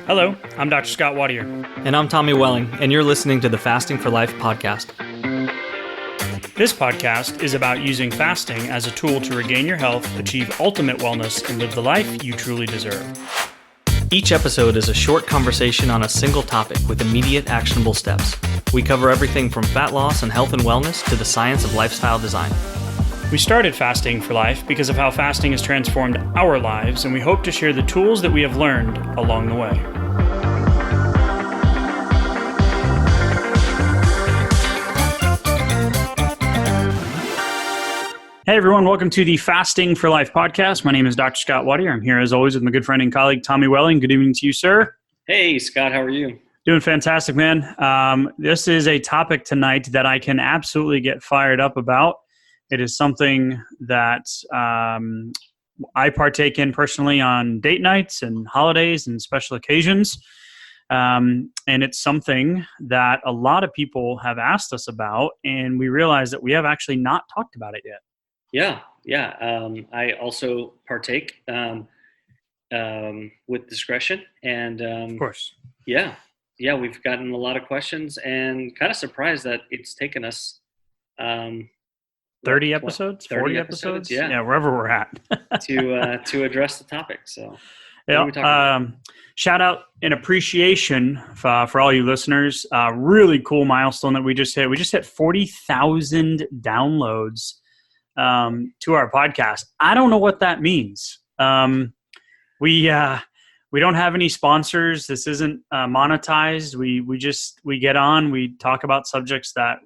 Hello, I'm Dr. Scott Wadier. And I'm Tommy Welling, and you're listening to the Fasting for Life podcast. This podcast is about using fasting as a tool to regain your health, achieve ultimate wellness, and live the life you truly deserve. Each episode is a short conversation on a single topic with immediate actionable steps. We cover everything from fat loss and health and wellness to the science of lifestyle design. We started Fasting for Life because of how fasting has transformed our lives, and we hope to share the tools that we have learned along the way. Hey everyone, welcome to the Fasting for Life podcast. My name is Dr. Scott Wadier. I'm here as always with my good friend and colleague, Tommy Welling. Good evening to you, sir. Hey, Scott, how are you? Doing fantastic, man. This is a topic tonight that I can absolutely get fired up about. It is something that I partake in personally on date nights and holidays and special occasions. And it's something that a lot of people have asked us about, and we realize that we have actually not talked about it yet. Yeah. I also partake with discretion, and Of course. Yeah, we've gotten a lot of questions, and kind of surprised that it's taken us 30 episodes, 40 episodes, yeah, wherever we're at to address the topic. So, yeah. Shout out and appreciation for all you listeners. Really cool milestone that we just hit. We just hit 40,000 downloads to our podcast. I don't know what that means. We don't have any sponsors. This isn't monetized. We get on, we talk about subjects that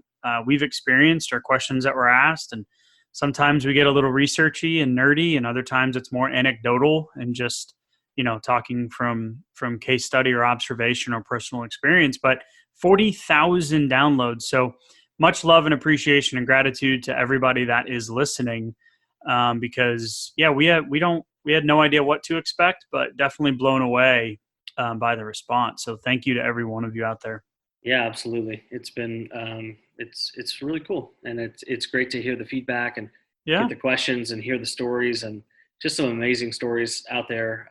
we've experienced or questions that were asked. And sometimes we get a little researchy and nerdy, and other times it's more anecdotal and just, talking from case study or observation or personal experience. But 40,000 downloads. So much love and appreciation and gratitude to everybody that is listening, because we had no idea what to expect, but definitely blown away by the response. So thank you to every one of you out there. Yeah, absolutely. It's been it's really cool, and it's great to hear the feedback and get the questions and hear the stories, and just some amazing stories out there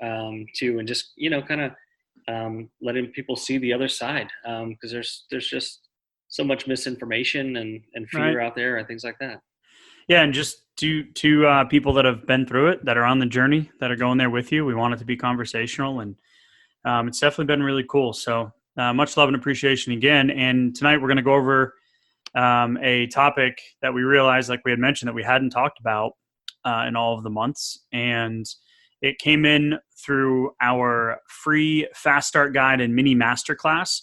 too, and just letting people see the other side, because there's just so much misinformation and fear out there and things like that. Yeah, and just to people that have been through it, that are on the journey, that are going there with you, we want it to be conversational, and it's definitely been really cool. So much love and appreciation again. And tonight we're going to go over a topic that we realized, like we had mentioned, that we hadn't talked about in all of the months. And it came in through our free Fast Start Guide and mini masterclass.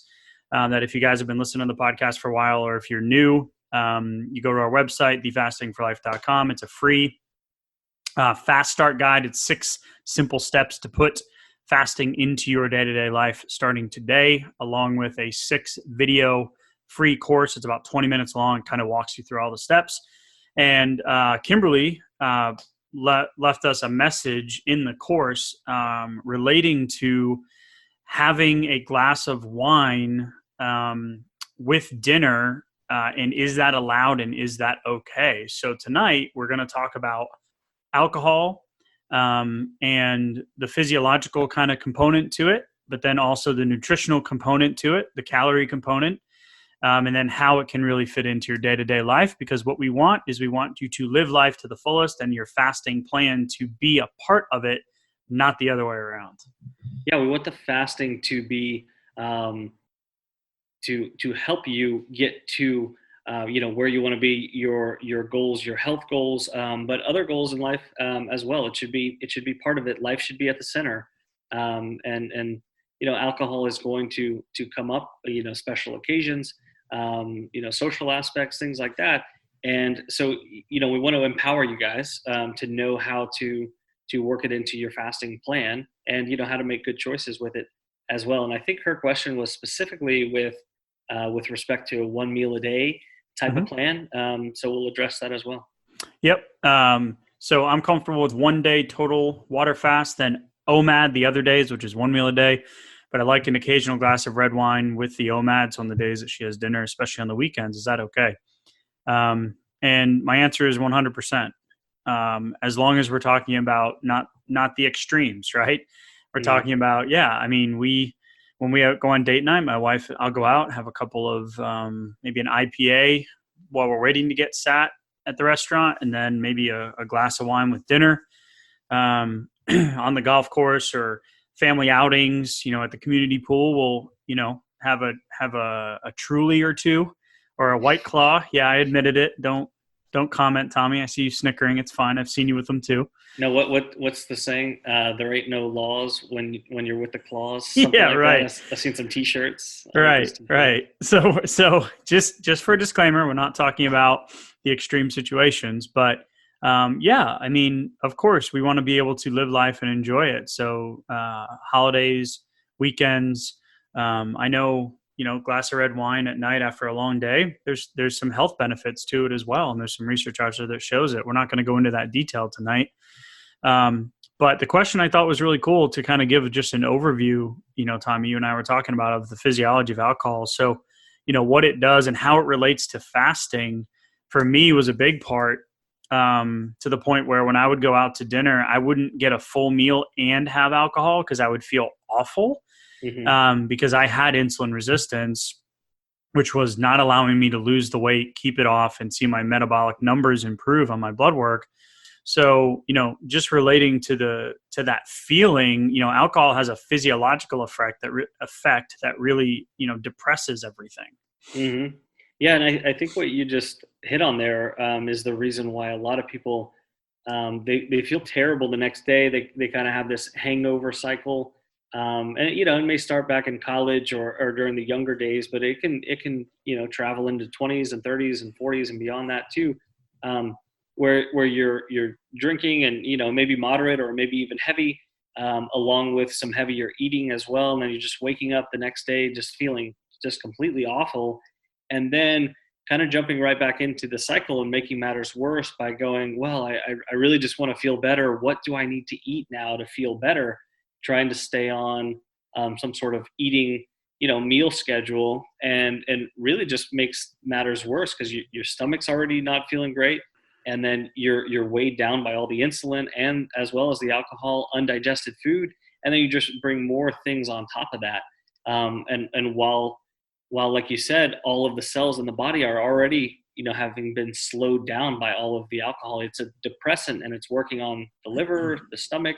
That if you guys have been listening to the podcast for a while, or if you're new, you go to our website, thefastingforlife.com. It's a free Fast Start Guide. It's 6 simple steps to put fasting into your day-to-day life starting today, along with a 6-video free course. It's about 20 minutes long and kind of walks you through all the steps. And Kimberly left us a message in the course relating to having a glass of wine with dinner, and is that allowed and is that okay? So tonight we're going to talk about alcohol and the physiological kind of component to it, but then also the nutritional component to it, the calorie component, and then how it can really fit into your day-to-day life. Because what we want is we want you to live life to the fullest, and your fasting plan to be a part of it, not the other way around. Yeah, we want the fasting to be to help you get to where you want to be, your goals, your health goals, but other goals in life as well. It should be part of it. Life should be at the center, and alcohol is going to come up, special occasions, social aspects, things like that. And so we want to empower you guys to know how to work it into your fasting plan, and how to make good choices with it as well. And I think her question was specifically with respect to a 1 meal a day type of plan. So we'll address that as well. Yep. So I'm comfortable with 1 day total water fast, then OMAD the other days, which is 1 meal a day. But I like an occasional glass of red wine with the OMADs on the days that she has dinner, especially on the weekends. Is that okay? And my answer is 100%. As long as we're talking about not the extremes, right? we're Mm-hmm. talking about, yeah, I mean, when we go on date night, my wife, I'll go out, have a couple of, maybe an IPA while we're waiting to get sat at the restaurant, and then maybe a glass of wine with dinner, on the golf course, or family outings, at the community pool. We'll, have a Truly or two, or a White Claw. Yeah, I admitted it. Don't comment, Tommy. I see you snickering. It's fine. I've seen you with them too. No, what's the saying? There ain't no laws when you're with the claws. Something Yeah, like that. right. I've seen some T-shirts. I like those Right, T-shirts. right. So just for a disclaimer, we're not talking about the extreme situations, but yeah, I mean, of course, we want to be able to live life and enjoy it. So holidays, weekends. I know, glass of red wine at night after a long day. There's some health benefits to it as well, and there's some research out there that shows it. We're not going to go into that detail tonight. But the question I thought was really cool to kind of give just an overview, Tommy, you and I were talking about, of the physiology of alcohol. So, what it does and how it relates to fasting for me was a big part, to the point where when I would go out to dinner, I wouldn't get a full meal and have alcohol because I would feel awful, Mm-hmm. because I had insulin resistance, which was not allowing me to lose the weight, keep it off, and see my metabolic numbers improve on my blood work. So, just relating to that feeling, alcohol has a physiological effect that really, depresses everything. Mm-hmm. Yeah, and I think what you just hit on there is the reason why a lot of people they feel terrible the next day. They kind of have this hangover cycle, and it may start back in college or during the younger days, but it can travel into 20s and 30s and 40s and beyond that too, where you're drinking and maybe moderate or maybe even heavy, along with some heavier eating as well, and then you're just waking up the next day just feeling just completely awful, and then kind of jumping right back into the cycle and making matters worse by going, well, I really just want to feel better. What do I need to eat now to feel better? Trying to stay on some sort of eating, meal schedule, and really just makes matters worse because your stomach's already not feeling great, and then you're weighed down by all the insulin and as well as the alcohol, undigested food, and then you just bring more things on top of that. And while like you said, all of the cells in the body are already, having been slowed down by all of the alcohol, it's a depressant and it's working on the liver, the stomach,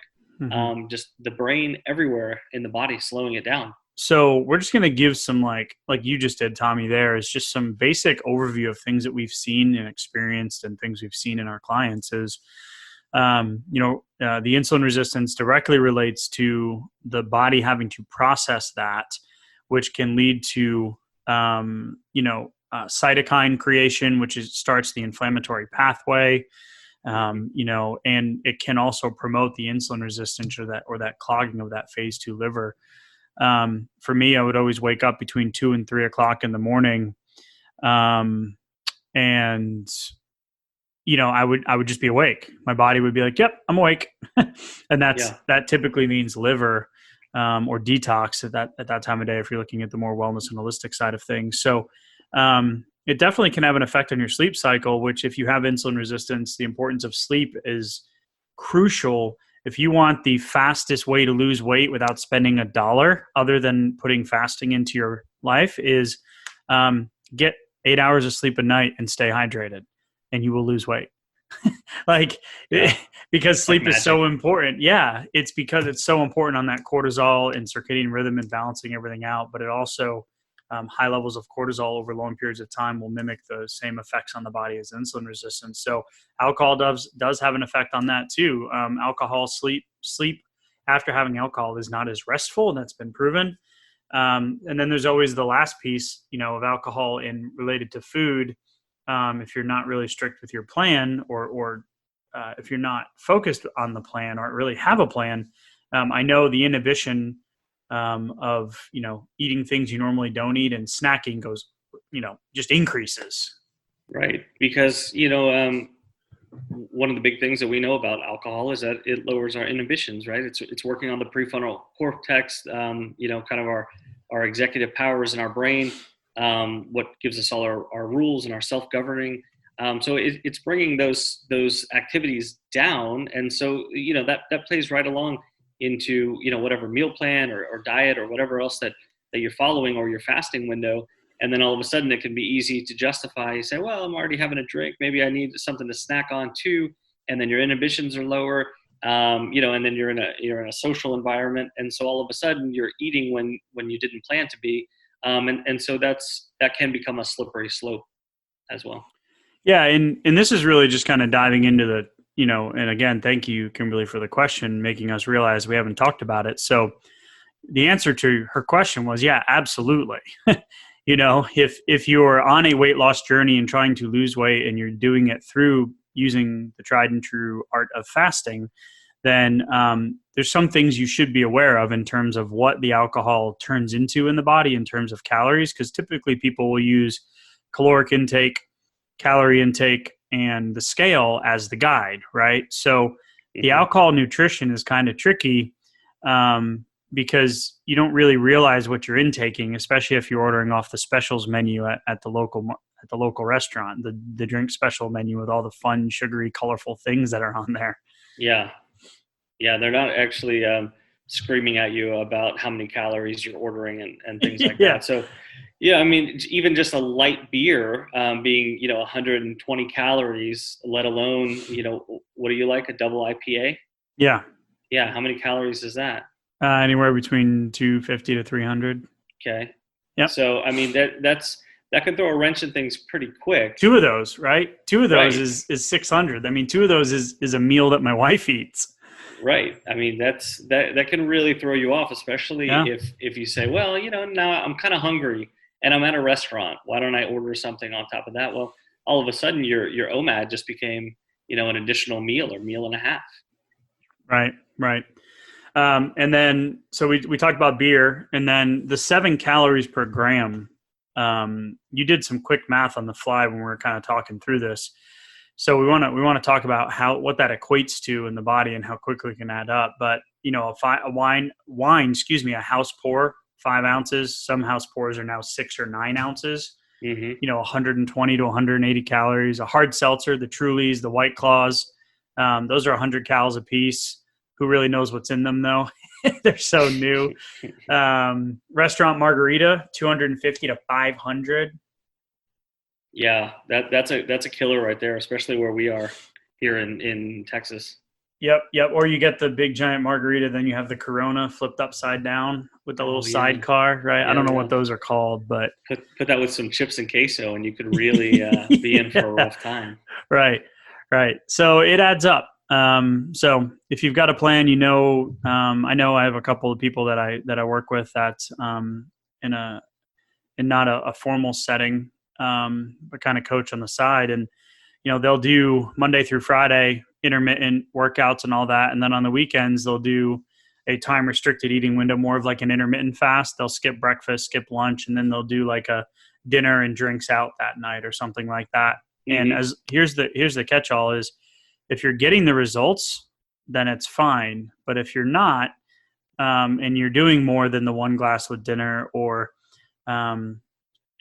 just the brain, everywhere in the body, slowing it down. So we're just going to give some, like you just did, Tommy, there is just some basic overview of things that we've seen and experienced and things we've seen in our clients is, the insulin resistance directly relates to the body having to process that, which can lead to, cytokine creation, which starts the inflammatory pathway, and it can also promote the insulin resistance or that clogging of that phase 2 liver. For me, I would always wake up between 2 and 3 o'clock in the morning. And, I would just be awake. My body would be like, yep, I'm awake. And that typically means liver, or detox at that time of day, if you're looking at the more wellness and holistic side of things. So, it definitely can have an effect on your sleep cycle, which, if you have insulin resistance, the importance of sleep is crucial. If you want the fastest way to lose weight without spending $1 other than putting fasting into your life is, get 8 hours of sleep a night and stay hydrated, and you will lose weight. Because sleep is so important. Yeah, it's because it's so important on that cortisol and circadian rhythm and balancing everything out. But it also, high levels of cortisol over long periods of time will mimic the same effects on the body as insulin resistance. So alcohol does have an effect on that too. Alcohol sleep after having alcohol is not as restful, and that's been proven. And then there's always the last piece, of alcohol in related to food. If you're not really strict with your plan, or if you're not focused on the plan or really have a plan, I know the inhibition of eating things you normally don't eat and snacking goes, just increases. Right, because one of the big things that we know about alcohol is that it lowers our inhibitions. Right, it's working on the prefrontal cortex, kind of our executive powers in our brain. What gives us all our rules and our self-governing. So it's bringing those activities down. And so, that plays right along into, whatever meal plan or diet or whatever else that you're following, or your fasting window. And then all of a sudden it can be easy to justify. You say, well, I'm already having a drink. Maybe I need something to snack on too. And then your inhibitions are lower, and then you're in a social environment. And so all of a sudden you're eating when you didn't plan to be. And so that can become a slippery slope as well. Yeah. And this is really just kind of diving into the, and again, thank you, Kimberly, for the question, making us realize we haven't talked about it. So the answer to her question was, yeah, absolutely. If you're on a weight loss journey and trying to lose weight and you're doing it through using the tried and true art of fasting, then there's some things you should be aware of in terms of what the alcohol turns into in the body in terms of calories, because typically people will use caloric intake, calorie intake, and the scale as the guide, right? So the alcohol nutrition is kind of tricky because you don't really realize what you're intaking, especially if you're ordering off the specials menu at the local restaurant, the drink special menu with all the fun, sugary, colorful things that are on there. Yeah. They're not actually screaming at you about how many calories you're ordering and things like that. So, yeah, I mean, even just a light beer being, 120 calories, let alone, what do you like? A double IPA? Yeah. Yeah. How many calories is that? Anywhere between 250 to 300. Okay. Yep. So, I mean, that can throw a wrench in things pretty quick. Two of those, right? Two of those is 600. I mean, two of those is a meal that my wife eats. Right. I mean, that can really throw you off, especially if you say, well, now I'm kind of hungry and I'm at a restaurant. Why don't I order something on top of that? Well, all of a sudden your OMAD just became, an additional meal or meal and a half. Right. And then, so we talked about beer, and then the 7 calories per gram. You did some quick math on the fly when we were kind of talking through this. So we want to talk about what that equates to in the body and how quickly it can add up. But a house pour, 5 ounces. Some house pours are now 6 or 9 ounces. 120 to 180 calories. A hard seltzer, the Trulies, the White Claws, those are 100 calories a piece. Who really knows what's in them though? They're so new. Restaurant margarita, 250 to 500. Yeah, that's a killer right there, especially where we are here in Texas. Yep. Or you get the big giant margarita, then you have the Corona flipped upside down with the little sidecar, right? I don't know what those are called, but put that with some chips and queso, and you could really be in for a rough time. Right. So it adds up. So if you've got a plan, I know I have a couple of people that I work with that's in not a formal setting, but kind of coach on the side, and they'll do Monday through Friday intermittent workouts and all that, and then on the weekends they'll do a time restricted eating window, more of like an intermittent fast. They'll skip breakfast, skip lunch, and then they'll do like a dinner and drinks out that night or something like that. Mm-hmm. And here's the catch-all is, if you're getting the results, then it's fine. But if you're not, and you're doing more than the 1 glass with dinner, or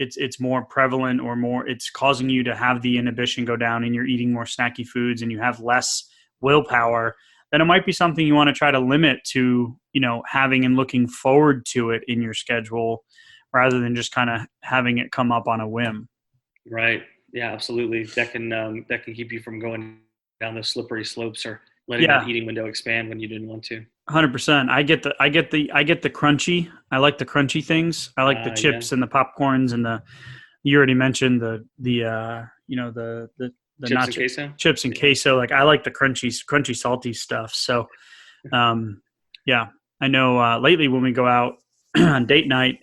it's more prevalent, or more, it's causing you to have the inhibition go down and you're eating more snacky foods and you have less willpower, then it might be something you want to try to limit to, having and looking forward to it in your schedule rather than just kind of having it come up on a whim. Right. Yeah, absolutely. That can keep you from going down those slippery slopes or letting that eating window expand when you didn't want to. 100%. I get the crunchy. I like the crunchy things. I like the chips and the popcorns and you already mentioned the chips and queso. Chips and queso. Like, I like the crunchy, salty stuff. So, I know lately when we go out on date night,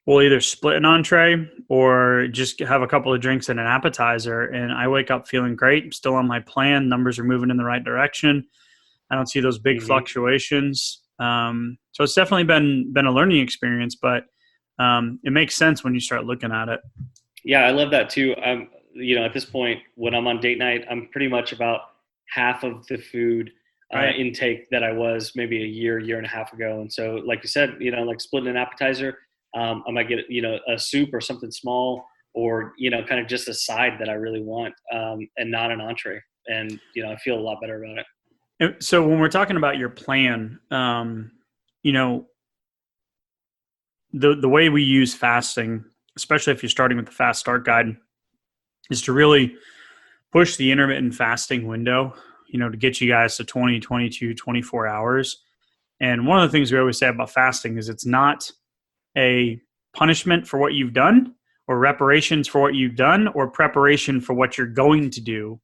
we'll either split an entree or just have a couple of drinks and an appetizer. And I wake up feeling great. I'm still on my plan. Numbers are moving in the right direction. I don't see those big fluctuations. So it's definitely been a learning experience, but it makes sense when you start looking at it. Yeah, I love that too. At this point, when I'm on date night, I'm pretty much about half of the food intake that I was maybe a year and a half ago. And so, like you said, like splitting an appetizer, I might get, a soup or something small, or, kind of just a side that I really want, and not an entree. And, I feel a lot better about it. So when we're talking about your plan, you know, the way we use fasting, especially if you're starting with the fast start guide, is to really push the intermittent fasting window, to get you guys to 20, 22, 24 hours. And one of the things we always say about fasting is it's not a punishment for what you've done or reparations for what you've done or preparation for what you're going to do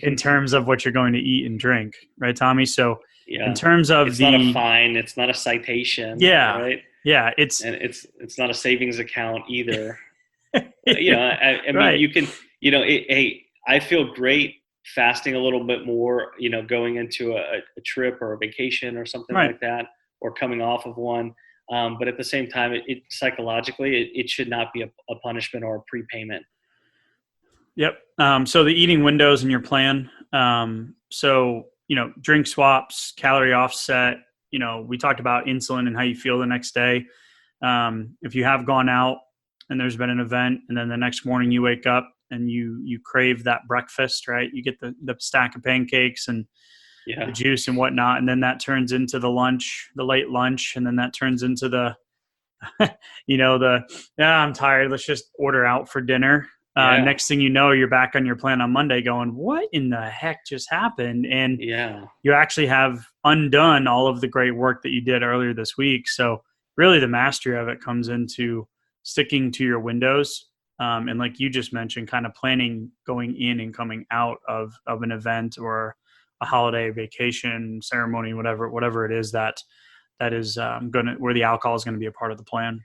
in terms of what you're going to eat and drink. Right, Tommy? So in Yeah. terms of It's not a fine. It's not a citation. yeah, Right. yeah, And it's not a savings account either. I mean, right. you can, hey, I feel great fasting a little bit more, going into a trip or a vacation or something Right. like that, or coming off of one. But at the same time, it psychologically, it should not be a punishment or a prepayment. Yep. So the eating windows in your plan. So, drink swaps, calorie offset, we talked about insulin and how you feel the next day. If you have gone out and there's been an event and then the next morning you wake up and you crave that breakfast, right? You get the stack of pancakes and the juice and whatnot. And then that turns into the late lunch. And then that turns into I'm tired. Let's just order out for dinner. Next thing you know, you're back on your plan on Monday going, what in the heck just happened? And you actually have undone all of the great work that you did earlier this week. So really the mastery of it comes into sticking to your windows. And like you just mentioned, kind of planning going in and coming out of an event or a holiday, vacation, ceremony, whatever it is that is where the alcohol is going to be a part of the plan.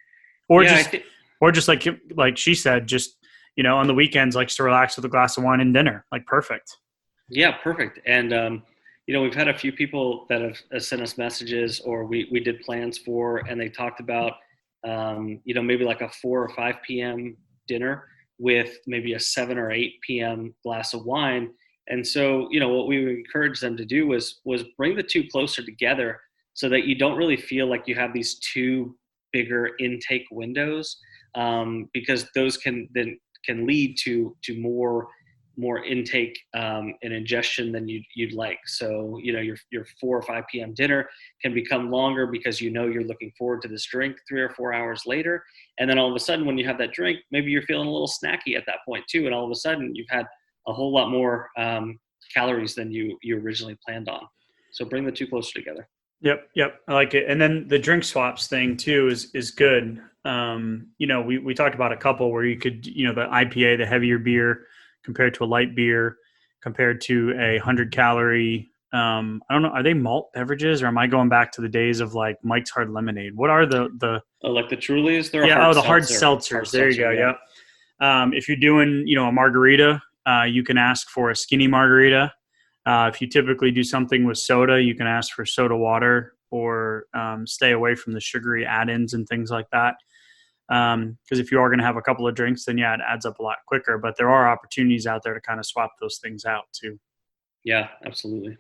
Or just like she said, just on the weekends, likes to relax with a glass of wine and dinner. Like perfect. Yeah, perfect. And we've had a few people that have sent us messages, or we did plans for, and they talked about maybe like a 4 or 5 p.m. dinner with maybe a 7 or 8 p.m. glass of wine. And so what we would encourage them to do was bring the two closer together, so that you don't really feel like you have these two bigger intake windows, because those can lead to more intake and ingestion than you'd like. So your 4 or 5 p.m. dinner can become longer because you're looking forward to this drink 3 or 4 hours later, and then all of a sudden when you have that drink, maybe you're feeling a little snacky at that point too, and all of a sudden you've had a whole lot more calories than you originally planned on. So bring the two closer together. Yep. I like it. And then the drink swaps thing too is good. We talked about a couple where you could, the IPA, the heavier beer compared to a light beer, compared to 100-calorie. I don't know. Are they malt beverages, or am I going back to the days of like Mike's Hard Lemonade? What are like the Trulies? They're hard seltzers. There you go. Yeah. Yep. If you're doing, a margarita, you can ask for a skinny margarita. If you typically do something with soda, you can ask for soda water, or stay away from the sugary add-ins and things like that. Because if you are going to have a couple of drinks, then it adds up a lot quicker. But there are opportunities out there to kind of swap those things out too. Yeah, absolutely.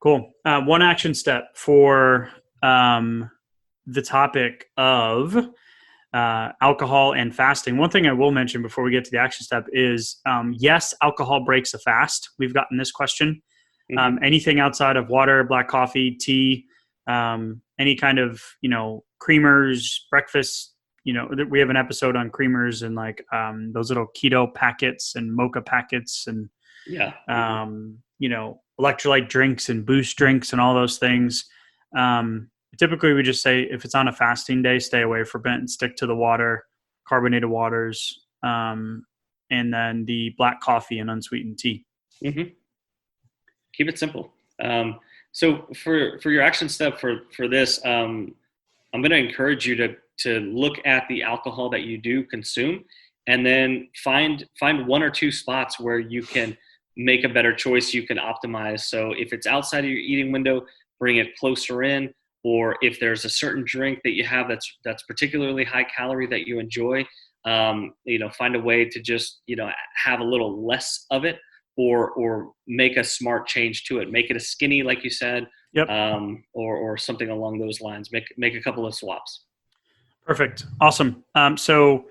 Cool. One action step for the topic of alcohol and fasting. One thing I will mention before we get to the action step is, yes, alcohol breaks a fast. We've gotten this question. Anything outside of water, black coffee, tea, any kind of, creamers, breakfast, we have an episode on creamers and like those little keto packets and mocha packets and, electrolyte drinks and boost drinks and all those things. Typically we just say if it's on a fasting day, stay away from it and stick to the water, carbonated waters, and then the black coffee and unsweetened tea. Mm-hmm. Keep it simple. So for your action step for this, I'm going to encourage you to look at the alcohol that you do consume, and then find 1 or 2 spots where you can make a better choice. You can optimize. So if it's outside of your eating window, bring it closer in. Or if there's a certain drink that you have that's particularly high calorie that you enjoy, find a way to just have a little less of it. Or make a smart change to it. Make it a skinny, like you said, or something along those lines. Make a couple of swaps. Perfect. Awesome. So,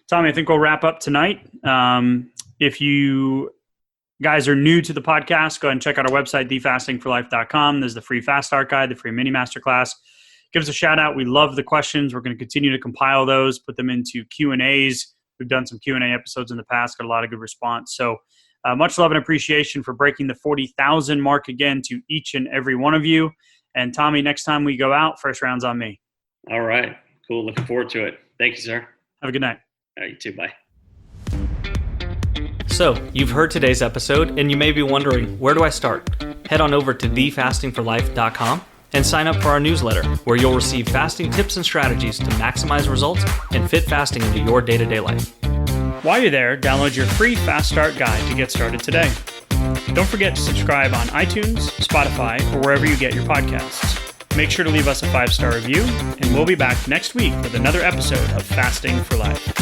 Tommy, I think we'll wrap up tonight. If you guys are new to the podcast, go ahead and check out our website, thefastingforlife.com. There's the free Fast Start Guide, the free mini masterclass. Give us a shout out. We love the questions. We're going to continue to compile those, put them into Q&As. We've done some Q&A episodes in the past, got a lot of good response. So much love and appreciation for breaking the 40,000 mark again to each and every one of you. And Tommy, next time we go out, first round's on me. All right. Cool. Looking forward to it. Thank you, sir. Have a good night. All right, you too. Bye. So, you've heard today's episode, and you may be wondering, where do I start? Head on over to thefastingforlife.com and sign up for our newsletter, where you'll receive fasting tips and strategies to maximize results and fit fasting into your day-to-day life. While you're there, download your free Fast Start Guide to get started today. Don't forget to subscribe on iTunes, Spotify, or wherever you get your podcasts. Make sure to leave us a 5-star review, and we'll be back next week with another episode of Fasting for Life.